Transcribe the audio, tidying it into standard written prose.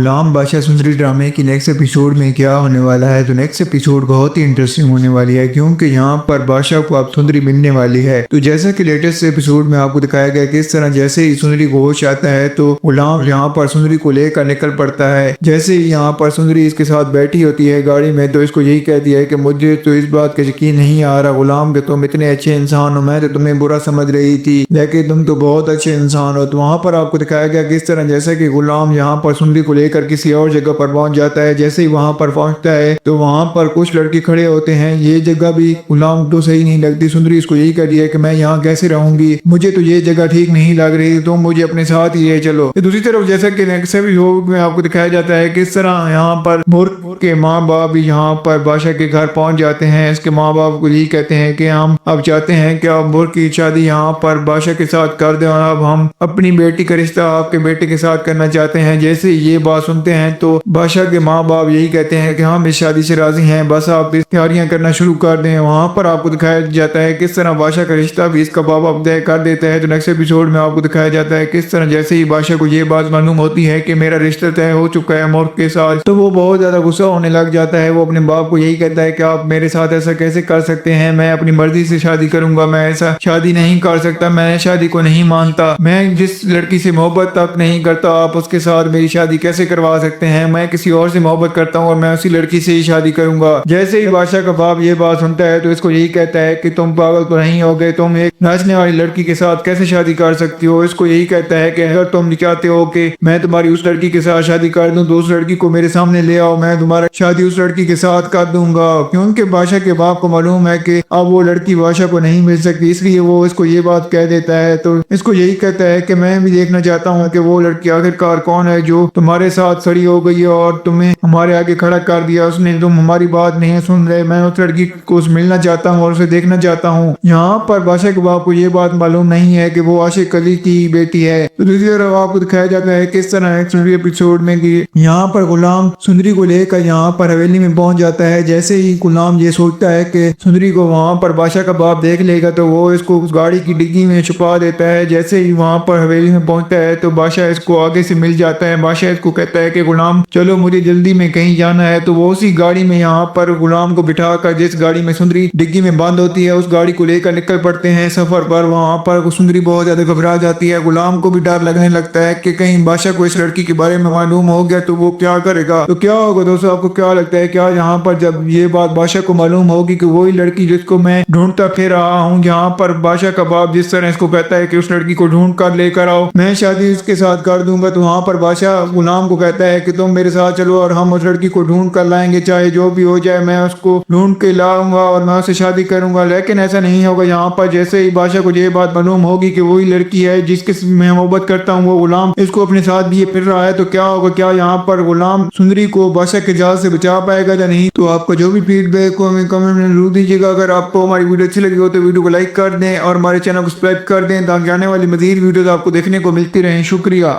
गुलाम बादशाह सुंदरी ड्रामे की नेक्स्ट एपिसोड में क्या होने वाला है। तो नेक्स्ट एपिसोड बहुत ही इंटरेस्टिंग होने वाली है क्योंकि यहाँ पर बादशाह को अब सुंदरी मिलने वाली है। तो जैसा कि लेटेस्ट एपिसोड में आपको दिखाया गया किस तरह जैसे ही सुंदरी को होश आता है तो गुलाम यहाँ पर सुंदरी को लेकर निकल पड़ता है। जैसे ही यहाँ पर सुंदरी इसके साथ बैठी होती है गाड़ी में तो इसको यही कहती है कि मुझे तो इस बात का यकीन नहीं आ रहा गुलाम कि तुम इतने अच्छे इंसान हो, मैं तो तुम्हें बुरा समझ रही थी लेकिन तुम तो बहुत अच्छे इंसान हो। तो वहाँ पर आपको दिखाया गया किस तरह जैसे कि गुलाम यहाँ पर सुंदरी को लेकर किसी और जगह पर पहुंच जाता है। जैसे ही वहां पर पहुंचता है तो वहां पर कुछ लड़के खड़े होते हैं। ये जगह भी गुलाम को सही नहीं लगती। सुंदरी इसको यही कह दिया कि मैं यहाँ कैसे रहूंगी, मुझे तो ये जगह ठीक नहीं लग रही, तुम मुझे अपने साथ ही ले चलो। दूसरी तरफ जैसा कि नेक्स्ट एपिसोड में आपको दिखाया जाता है किस तरह यहाँ पर मुर्ख के माँ बाप भी यहाँ पर बादशाह के घर पहुंच जाते हैं। इसके माँ बाप को यही कहते हैं कि हम अब चाहते हैं कि अब मुर्ख की शादी यहाँ पर बादशाह के साथ कर दे और अब हम अपनी बेटी का रिश्ता आपके बेटे के साथ करना चाहते हैं। जैसे ये बात सुनते हैं तो बादशाह के माँ बाप यही कहते हैं कि हम इस शादी से राजी हैं, बस आप इस तैयारियां करना शुरू कर दें। वहां पर आपको दिखाया जाता है किस तरह बादशाह का रिश्ता भी इसका बाबा तय कर देता है। तो नेक्स्ट एपिसोड में आपको दिखाया जाता है किस तरह जैसे ही बादशाह को ये बात मालूम होती है कि मेरा रिश्ता तय हो चुका है मुर्ख के साथ तो वो बहुत ज्यादा गुस्सा होने लग जाता है। वो अपने बाप को यही कहता है कि आप मेरे साथ ऐसा कैसे कर सकते हैं, मैं अपनी मर्जी से शादी करूंगा, मैं ऐसा शादी नहीं कर सकता, मैं शादी को नहीं मानता, मैं जिस लड़की से मोहब्बत तक नहीं करता आप उसके साथ मेरी शादी कैसे करवा सकते हैं, मैं किसी और से मोहब्बत करता हूँ और मैं उसी लड़की से ही शादी करूंगा। जैसे ही बादशाह का बाप ये बात सुनता है तो इसको यही कहता है कि तुम पागल तो नहीं हो गए, तुम एक नाचने वाली लड़की के साथ कैसे शादी कर सकती हो। इसको यही कहता है कि अगर तुम चाहते हो कि मैं तुम्हारी उस लड़की के साथ शादी कर दूं तो उस लड़की को मेरे सामने ले आओ, मैं तुम्हारा शादी उस लड़की के साथ कर दूंगा। क्योंकि बादशाह के बाप को मालूम है कि अब वो लड़की बादशाह को नहीं मिल सकती, इसलिए वो इसको ये बात कह देता है। तो इसको यही कहता है कि मैं भी देखना चाहता हूँ कि वो लड़की आखिरकार कौन है जो तुम्हारे साथ सड़ी हो गई है और तुम्हें हमारे आगे खड़ा कर दिया उसने, तुम हमारी बात नहीं सुन रहे। मैं उस लड़की को मिलना चाहता हूँ और उसे देखना चाहता हूँ। यहाँ पर बादशाह के बाप को ये बात मालूम नहीं है कि वो आशिक अली की बेटी है। तो दूसरी तरफ आपको दिखाया जाता है किस तरह सुंदरी एपिसोड में कि यहाँ पर गुलाम सुंदरी को लेकर यहाँ पर हवेली में पहुंच जाता है। जैसे ही गुलाम ये सोचता है कि सुंदरी को वहां पर बादशाह का बाप देख लेगा तो वो इसको उस गाड़ी की डिग्गी में छुपा देता है। जैसे ही वहां पर हवेली में पहुंचता है तो बादशाह इसको आगे से मिल जाता है। बादशाह इसको कहता है कि गुलाम चलो मुझे जल्दी में कहीं जाना है। तो वो उसी गाड़ी में यहाँ पर गुलाम को बिठा कर जिस गाड़ी में सुंदरी डिग्गी में बंद होती है उस गाड़ी को लेकर निकल पड़ते हैं सफर पर। वहां पर सुंदरी बहुत ज्यादा घबरा जाती है। गुलाम को भी डर लगने लगता है कि कहीं बादशाह को इस लड़की के बारे में मालूम हो गया तो वो क्या करेगा। तो क्या होगा दोस्तों, आपको क्या लगता है क्या यहाँ पर जब ये बात बादशाह को मालूम होगी कि वही लड़की जिसको मैं ढूंढता फिर रहा हूँ, यहाँ पर बादशाह का बाप जिस तरह इसको कहता है कि उस लड़की को ढूंढ कर लेकर आओ, मैं शादी उसके साथ कर दूंगा। तो वहां पर बादशाह गुलाम को कहता है कि तुम मेरे साथ चलो और हम उस लड़की को ढूंढ कर लाएंगे, चाहे जो भी हो जाए मैं उसको ढूंढ के लाऊंगा और मैं उससे शादी करूंगा। लेकिन ऐसा नहीं होगा। यहाँ पर जैसे ही बादशाह को ये बात मालूम होगी कि वही लड़की है जिसके मैं मोहब्बत करता हूँ, वो गुलाम इसको अपने साथ लिए फिर रहा है, तो क्या होगा, क्या यहाँ पर गुलाम सुंदरी को बादशाह के जाल से बचा पाएगा या नहीं। तो आपका जो भी फीडबैक को हमें कमेंट में जरूर दीजिएगा। अगर आपको हमारी वीडियो अच्छी लगी हो तो वीडियो को लाइक कर दें और हमारे चैनल को सब्सक्राइब कर दें ताकि आने वाली मजीद वीडियोस आपको देखने को मिलती रहें। शुक्रिया।